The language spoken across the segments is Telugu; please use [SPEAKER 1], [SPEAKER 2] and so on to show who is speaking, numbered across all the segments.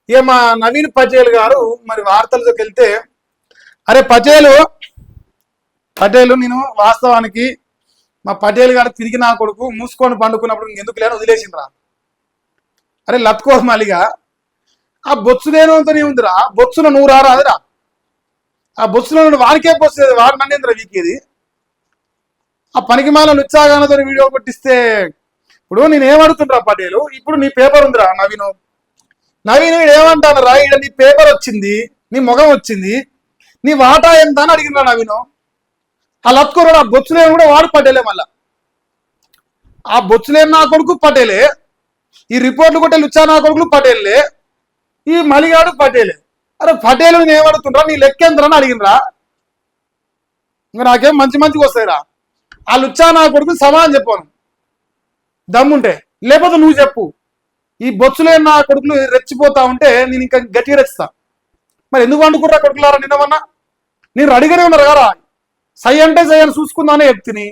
[SPEAKER 1] ఇక మా నవీన్ పటేల్ గారు మరి వార్తలలోకి వెళ్తే, అరే పటేలు నేను వాస్తవానికి మా పటేల్ గారు తిరిగి నా కొడుకు మూసుకొని పండుకున్నప్పుడు ఎందుకు లేని వదిలేసిండ్రా. అరే లత్కోర్ మాలిగా ఆ బొత్సు లేనంతనే ఉందిరా, బొత్సున నువ్వు రారాదురా. ఆ బొత్సులో వానికే పోస్తుంది, వాడు నన్నేంద్ర వీకేది. ఆ పనికి మాల ఉత్సాహంతో వీడియో కొట్టిస్తే ఇప్పుడు నేనేమడుతుండ్రా పటేలు, ఇప్పుడు నీ పేపర్ ఉందిరా నవీన్ వీడు ఏమంటాను రా, ఈడ నీ పేపర్ వచ్చింది, నీ ముఖం వచ్చింది, నీ వాటా ఎంత అని అడిగినరా నవీను. ఆ లత్కోరు ఆ బొచ్చులేని కూడా వాడు పటేలే, మళ్ళా ఆ బొచ్చులేని నా కొడుకు పటేలే, ఈ రిపోర్ట్లు కొట్టే లుచ్చా నా కొడుకులు పటేల్లే, ఈ మలిగాడు పటేలే. అరే పటేలు నేను ఏమడుతుండ్రా, నీ లెక్కేంద్రని అడిగినరా. ఇంకా నాకేం మంచిగా వస్తాయిరా. ఆ లుచ్చా నా కొడుకు సమానం చెప్పాను దమ్ముంటే, లేకపోతే నువ్వు చెప్పు. ఈ బొచ్చులేని నా కొడుకులు రెచ్చిపోతా ఉంటే నేను ఇంకా గట్టిగా రెచ్చిస్తా. మరి ఎందుకు వండుకుర్రా కొడుకులారా నిన్నమన్నా? నేను అడిగానే ఉన్నారు కదా, సై అంటే సై అని చూసుకుందానే చెప్తిని.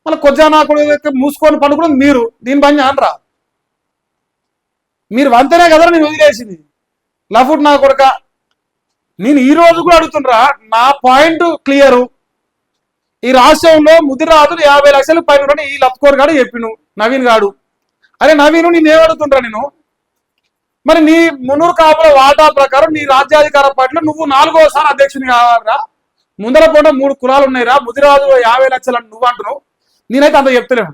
[SPEAKER 1] మళ్ళీ కొద్దిగా నా కొడుకు మూసుకొని పండుకున్నది మీరు, దీని పని అనరా. మీరు వంతనే కదా నేను వదిలేసింది. లఫుట్ నా కొడుక, నేను ఈ రోజు కూడా అడుగుతుండ్రా, నా పాయింట్ క్లియరు. ఈ రాష్ట్రంలో ముదిరాజులు 50 లక్షలు పైన ఈ లఫ్కోర్ గాడు చెప్పిండు, నవీన్ గాడు. అరే నవీను నేనేమడుగుతుండ్రా నేను, మరి నీ మున్నూరు కాపుల వాటా ప్రకారం నీ రాజ్యాధికార పార్టీలో నువ్వు 4వసారి అధ్యక్షుని కావాలరా. ముందర పూట 3 కులాలు ఉన్నాయిరా, ముదిరాజులు 50 లక్షలు అని నువ్వు అంటున్నావు, నేనైతే అంత చెప్తలేను.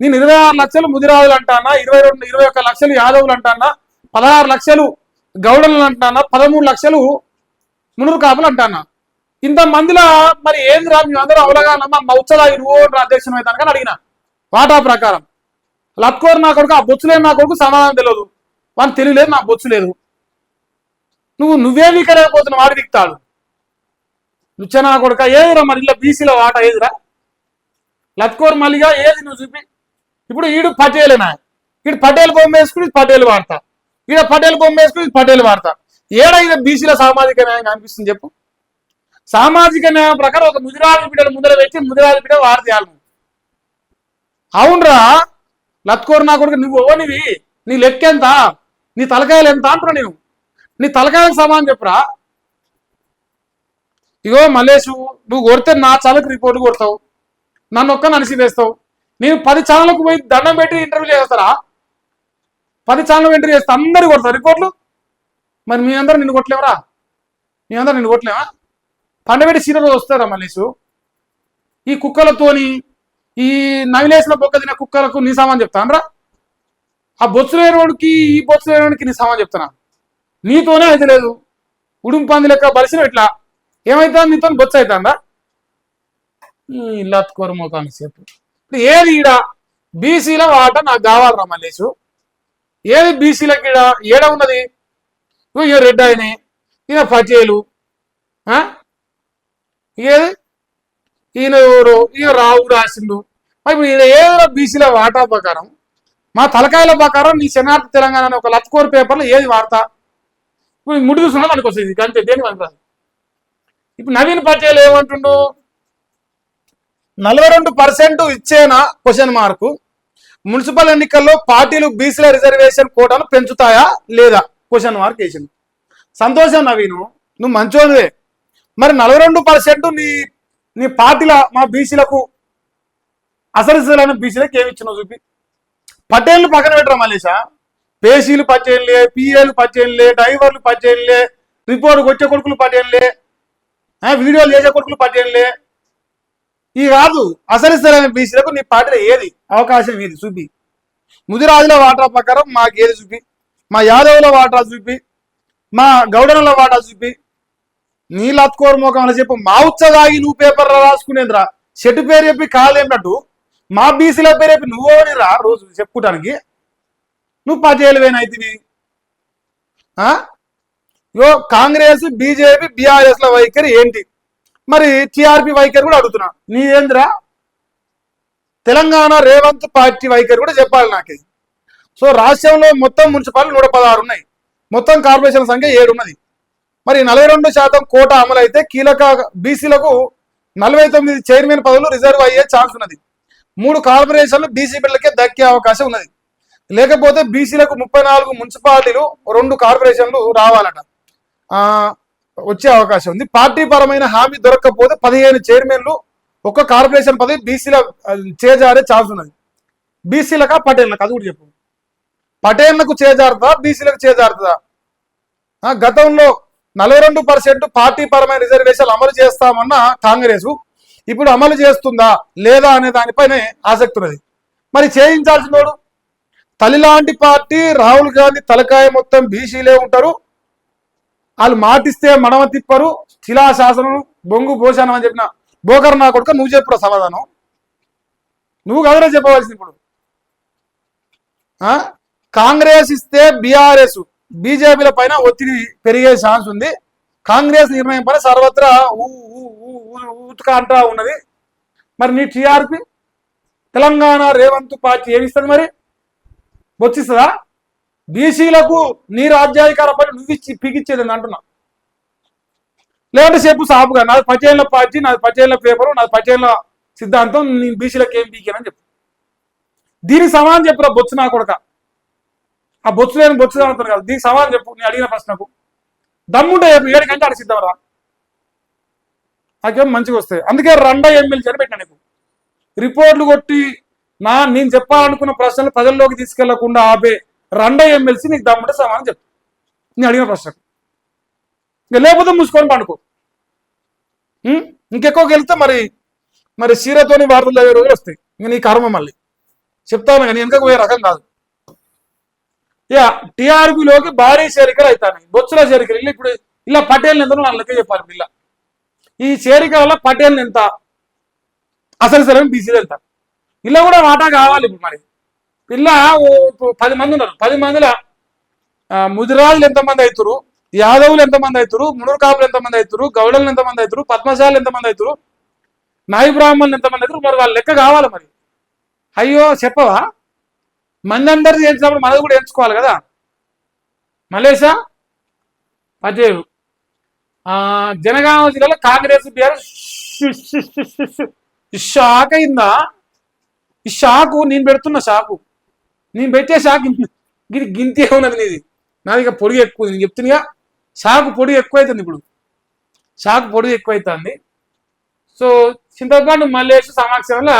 [SPEAKER 1] నేను 26 లక్షలు ముదిరాజులు అంటానా, 21 లక్షలు యాదవులు అంటానా, 16 లక్షలు గౌడలు అంటానా, 13 లక్షలు మున్నూరు కాపులు అంటానా. ఇంతమందిలో మరి ఏంది రా, మేము అందరూ అవలగానమ్మా మౌచ్చలాగి నువ్వు అధ్యక్షుని అవుతాను కానీ అడిగిన వాటా ప్రకారం. లత్కోరు నా కొడుకు, ఆ బొచ్చులేదు నా కొడుకు సమాధానం తెలియదు, వాడిని తెలియలేదు, నాకు బొచ్చు లేదు. నువ్వే వీకలేకపోతున్నావు, వాడు వీక్తాడు. నుచ్చనా కొడుక ఏదిరా మరి ఇలా బీసీలో వాటా ఏదిరా? లత్కోర్ మల్లిగా ఏది నువ్వు చూపి. ఇప్పుడు ఈడు పటేలేనా, ఈడు పటేల్ బొమ్మ వేసుకుని పటేల్ వాడతా, ఈడ పటేల్ బొమ్మ వేసుకుని పటేల్ వాడతా. ఏడైనా బీసీలో సామాజిక న్యాయం అనిపిస్తుంది చెప్పు. సామాజిక న్యాయం ప్రకారం ఒక ముదిరాజు బిడ్డలు ముందర పెట్టి ముదిరాజు బిడ్డ వాడతీయాలి. అవునరా లత్కోరు నా కొడుకు, నువ్వు ఓనివి, నీ లెక్కెంత, నీ తలకాయలు ఎంత అంటున్నా నేను. నీ తలకాయలకు సమానం చెప్పురా. ఇగో మల్లేషు, నువ్వు కొడితే నా ఛానల్కి రిపోర్ట్లు కొడతావు, నన్ను ఒక్క అనిసివేస్తావు. నేను 10 ఛానళ్ళకు పోయి దండం పెట్టి ఇంటర్వ్యూలు చేస్తారా? 10 ఛానల్ ఇంటర్వ్యూ చేస్తా, అందరు కొడతారు రిపోర్ట్లు. మరి మీ అందరూ నిన్ను కొట్టలేవరా? మీ అందరూ నిన్ను కొట్టలేవా? పండబెట్టి సీరియల్ వస్తారా మల్లేషు? ఈ కుక్కలతోని, ఈ నవిలేసిన బొక్క తినే కుక్కలకు నీ సామాన్ చెప్తానరా? ఆ బొచ్చు లేనివాడికి ఈ బొచ్చు లేనివాడికి నీ సామాన్ చెప్తానా? నీతోనే అయితే లేదు, ఉడుం పంది లెక్క బలిసిన ఇట్లా ఏమైతే నీతో బొచ్చు అవుతుందా? ఇల్లాత్కోరు మోకాన్ని చెప్పు. ఏది ఈడ బీసీల వాట నాకు కావాలరా మల్లేషు? ఏది బీసీలకి ఈడ ఏడ ఉన్నది? ఇక రెడ్డి ఆయన, ఈయన పటేలు, ఏది ఈయన ఎవరు, ఈయన రావు రాసిండు. ఇప్పుడు ఈయన ఏదో బీసీల వాటా ప్రకారం, మా తలకాయల ప్రకారం నీ శనార్థ తెలంగాణ అనే ఒక లత్కోర్ పేపర్లో ఏది వాడతా? ఇప్పుడు ముడి చూసుకున్నా మనకు వస్తుంది అంతే, దేని మనకు. ఇప్పుడు నవీన్ పటేల్ ఏమంటుండు, 42% ఇచ్చేనా క్వశ్చన్ మార్కు. మున్సిపల్ ఎన్నికల్లో పార్టీలు బీసీల రిజర్వేషన్ కోటాను పెంచుతాయా లేదా క్వశ్చన్ మార్క్ వేసిండు. సంతోషం నవీను, నువ్వు మంచోనివే. మరి 42% నీ పార్టీల మా బీసీలకు అసలు బీసీలకు ఏమి ఇచ్చినావు చూపి. పటేళ్ళు పక్కన పెట్టరా మలేషా, పేసీలు పచ్చేళ్ళే, పిఏలు పచ్చేళ్ళే, డ్రైవర్లు పచ్చేళ్ళే, రిపోర్ట్ వచ్చే కొడుకులు పట్టేళ్ళే, వీడియోలు చేసే కొడుకులు పట్టేళ్ళే. ఈ కాదు అసలు బీసీలకు నీ పార్టీలో ఏది అవకాశం ఏది చూపి. ముదిరాజుల వాటా ప్రకారం మాకు ఏది చూపి, మా యాదవుల వాటా చూపి, మా గౌడనుల వాటా చూపి. నీ లత్కోరు మోకం అని చెప్పు. మా ఉచ్చదాగి నువ్వు పేపర్ రాసుకునేదిరా, చెట్టు పేరు చెప్పి కాలేమినట్టు మా బీసీల పేరు చెప్పి నువ్వోని రా రోజు చెప్పుకోవటానికి. నువ్వు పటేలువేనైతివి. యో కాంగ్రెస్, బీజేపీ, బీఆర్ఎస్ల వైఖరి ఏంటి? మరి టీఆర్పీ వైఖరి కూడా అడుగుతున్నా. నీ ఏంద్రా తెలంగాణ రేవంత్ పార్టీ వైఖరి కూడా చెప్పాలి నాకు. సో రాష్ట్రంలో మొత్తం మున్సిపాలిటీ 116 ఉన్నాయి, మొత్తం కార్పొరేషన్ సంఖ్య 7 ఉన్నది. మరి 42% కోటా అమలు అయితే కీలక బీసీలకు 49 చైర్మన్ పదవులు రిజర్వ్ అయ్యే ఛాన్స్ ఉన్నది. 3 కార్పొరేషన్లు బీసీ బిడ్డలకే దక్కే అవకాశం ఉన్నది. లేకపోతే బీసీలకు 34 మున్సిపాలిటీలు 2 కార్పొరేషన్లు రావాలట, వచ్చే అవకాశం ఉంది. పార్టీ పరమైన హామీ దొరకకపోతే 15 చైర్మన్లు, 1 కార్పొరేషన్ పదవి బీసీల చేజారే ఛాన్స్ ఉన్నది. బీసీలకా పటేళ్ళకా అది కూడా చెప్పు. పటేళ్లకు చేజారుతుందా, బీసీలకు చేజారుతుందా? గతంలో 42% పార్టీ పరమైన రిజర్వేషన్లు అమలు చేస్తామన్న కాంగ్రెస్ ఇప్పుడు అమలు చేస్తుందా లేదా అనే దానిపైనే ఆసక్తి ఉన్నది. మరి చేయించాల్సినోడు తల్లి లాంటి పార్టీ రాహుల్ గాంధీ తలకాయ మొత్తం బీసీలే ఉంటారు, వాళ్ళు మాటిస్తే మడమ తిప్పరు, శిలాశాసనం బొంగు భోషానం అని చెప్పిన బోకర్ నా కొడుక నువ్వు చెప్పురా సమాధానం. నువ్వు కదరా చెప్పవలసింది. ఇప్పుడు కాంగ్రెస్ ఇస్తే బీఆర్ఎస్ బీజేపీల పైన ఒత్తిడి పెరిగే ఛాన్స్ ఉంది. కాంగ్రెస్ నిర్ణయం పైన సర్వత్రా ఉత్కంఠ ఉన్నది. మరి నీ టీఆర్పీ తెలంగాణ రేవంత్ పార్టీ ఏమిస్తుంది? మరి వచ్చిస్తుందా? బీసీలకు నీ రాజ్యాధికార పని నువ్వు ఇచ్చి పీకిచ్చేది అంటున్నా. లేదంటే చెప్పు సాపుగా నాది పటేళ్ల పార్టీ, నాది పటేళ్ల పేపరు, నాది పటేళ్ల సిద్ధాంతం, నేను బీసీలకు ఏం పీకానని చెప్పు. దీనికి సమానం చెప్పురా బొచ్చు నా కొడక. ఆ బొచ్చు లేని బొచ్చు అంటారు కదా, దీనికి సమానం చెప్పు. నేను అడిగిన ప్రశ్నకు దమ్ముంటే చెప్పు. 7 గంటలు అడిగి సిద్ధవరా నాకేం మంచిగా వస్తాయి. అందుకే 2 ఎమ్మెల్సీ అని పెట్టినా నీకు. రిపోర్ట్లు కొట్టి నేను చెప్పాలనుకున్న ప్రశ్నలు ప్రజల్లోకి తీసుకెళ్లకుండా ఆపే 2 ఎమ్మెల్సీ నీకు దమ్ముంటే సమానం చెప్పు నేను అడిగిన ప్రశ్నకు. ఇంకా లేకపోతే మూసుకొని పండుకో. ఇంకెక్కువ వెళ్తే మరి సీరతోని వార్తలు చదివే రోజులు వస్తాయి. ఇంకా నీ కర్మ మళ్ళీ చెప్తాను కానీ వెనకకు పోయే రకం కాదు. టీఆర్పీలోకి భారీ చేరికలు అవుతాయి, బొచ్చుల చేరికలు. ఇప్పుడు ఇలా పటేల్ ఎంతనో వాళ్ళకే చెప్పాలి. ఇలా ఈ చేరికల పటేల్ ఎంత, అసలు సరే బీసీలు ఎంత, ఇలా కూడా వాటా కావాలి. ఇప్పుడు మరి ఇలా 10 మంది ఉన్నారు. 10 మందిలో ముదిరాళ్ళు ఎంతమంది అవుతారు, యాదవులు ఎంతమంది అవుతారు, మునూరు కాపులు ఎంతమంది అవుతారు, గౌడలు ఎంతమంది అవుతారు, పద్మశాలు ఎంతమంది అవుతారు, నాయి బ్రాహ్మణులు ఎంతమంది అవుతారు, మరి వాళ్ళ లెక్క కావాలి. మరి అయ్యో చెప్పవా? మంది అందరిది ఎంచినప్పుడు మనది కూడా ఎంచుకోవాలి కదా. మలేషా పటేలు జనగామ జిల్లాలో కాంగ్రెస్ బీఆర్ఎస్ షాక్ అయిందా? ఈ షాకు నేను పెడుతున్న షాకు, నేను పెట్టే షాక్ ఇది గింతే ఉన్నది. నీది నాది ఇక పొడి ఎక్కువ. నేను చెప్తున్నా షాకు పొడి ఎక్కువైతుంది. ఇప్పుడు షాకు పొడి ఎక్కువైతుంది. సో చింతపాటు మల్లేష్ సమక్షంలో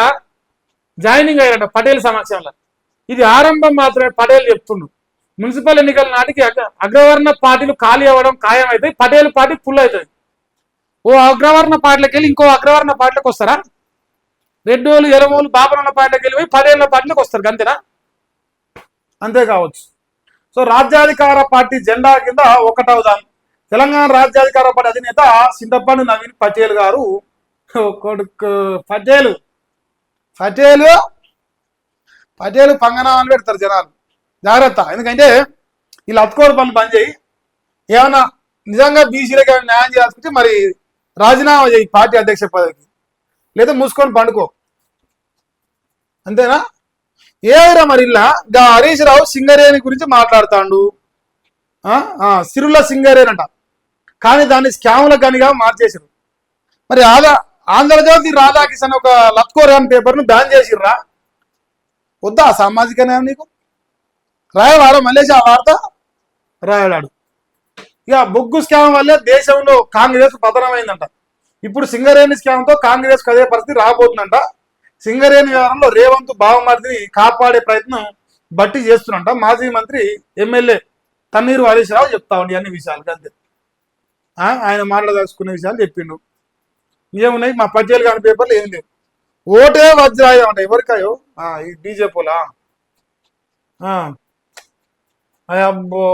[SPEAKER 1] జాయినింగ్ అయ్యారట పటేల్ సమక్షంలో. ఇది ఆరంభం మాత్రమే. పటేల్ చెప్తుండు మున్సిపల్ ఎన్నికల నాటికి అగ్రవర్ణ పార్టీలు ఖాళీ అవ్వడం ఖాయం అవుతాయి, పటేల్ పార్టీ ఫుల్ అవుతుంది. ఓ అగ్రవర్ణ పార్టీలకు వెళ్ళి ఇంకో అగ్రవర్ణ పార్టీలకు వస్తారా? రెడ్డోలు ఎరవోలు బాపనన్న పార్టీలకు వెళ్ళిపోయి పటేళ్ల పార్టీలకు వస్తారు. అంతేనా? అంతే కావచ్చు. సో రాజ్యాధికార పార్టీ జెండా కింద ఒకటవుదాం. తెలంగాణ రాజ్యాధికార పార్టీ అధినేత చింతపండు నవీన్ పటేల్ గారు కొడుకు పటేలు పంగనామని పెడతారు జనాలు. జాగ్రత్త. ఎందుకంటే వీళ్ళు అత్కోరు పనులు బంద్ చేయి. ఏమన్నా నిజంగా బీసీలకు న్యాయం చేయాల్సి మరి రాజీనామా చేయి పార్టీ అధ్యక్ష పదవికి, లేదా మూసుకొని పండుకో. అంతేనా? ఏరా మరి ఇలా హరీష్ రావు సింగరేణి గురించి మాట్లాడుతాడు. సిరుల సింగరేణి అంట, కానీ దాన్ని స్కాముల గనిగా మార్చేసారు. మరి ఆంధ్రజ్యోతి రాధాకిషన్ ఒక లత్కోర్ అని పేపర్ను బ్యాన్ చేసిర్రా? వద్దా సామాజిక న్యాయం నీకు? రాయవాడు మల్లేష్ ఆ వార్త రాయడాడు. ఇక బొగ్గు స్కామ్ వల్లే దేశంలో కాంగ్రెస్ పతనమైందంట. ఇప్పుడు సింగరేణి స్కామ్తో కాంగ్రెస్ అదే పరిస్థితి రాబోతుందంట. సింగరేణి వ్యవహారంలో రేవంత్ బావమరిదిని కాపాడే ప్రయత్నం బట్టి చేస్తున్నంట మాజీ మంత్రి ఎమ్మెల్యే తన్నీరు హరీష్ రావు చెప్తా ఉండి అన్ని విషయాలు. అంతే ఆయన మాట్లాడదలుచుకునే విషయాలు చెప్పిండు. ఏమున్నాయి మా పటేల్ గారి పేపర్లు ఏం లేవు. ఓటే వజ్రాయుధం అంట. ఎవరికాయో ఈ బీజేపీలా? అబ్బో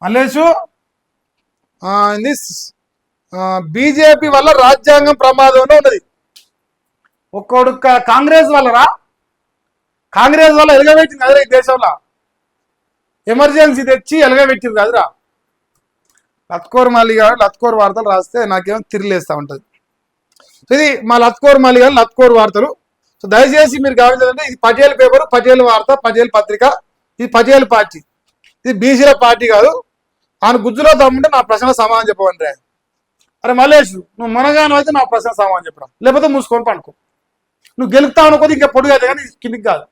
[SPEAKER 1] మల్లేషు, బీజేపీ వల్ల రాజ్యాంగం ప్రమాదంలో ఉన్నది. ఒక్కొడు కాంగ్రెస్ వల్లరా? కాంగ్రెస్ వల్ల ఎలగబెట్టింది కదరా ఈ దేశంలో. ఎమర్జెన్సీ తెచ్చి ఎలగబెట్టింది కదరా. లత్కోర్ మల్లి గారు లత్కోర్ వార్తలు రాస్తే నాకేమో తిరిలేస్తూ ఉంటుంది. ఇది మా లత్కోర్ మల్లి గారు లత్కోర్ వార్తలు. సో దయచేసి మీరు గమనించాలంటే ఇది పటేల్ పేపరు, పటేల్ వార్త, పటేల్ పత్రిక. ఇది పటేల్ పార్టీ, ఇది బీసీల పార్టీ కాదు. ఆయన గుజ్జులో దమ్ముంటే నా ప్రశ్న సమాధానం చెప్పమంటే. అరే మల్లేష్, నువ్వు మనగాను అయితే నా ప్రశ్న సమాధానం చెప్పడం, లేకపోతే మూసుకొని పండుకో. నువ్వు గెలుపుతావు అనుకోది ఇంకా పొడుగు అయితే కానీ కిందికి కాదు.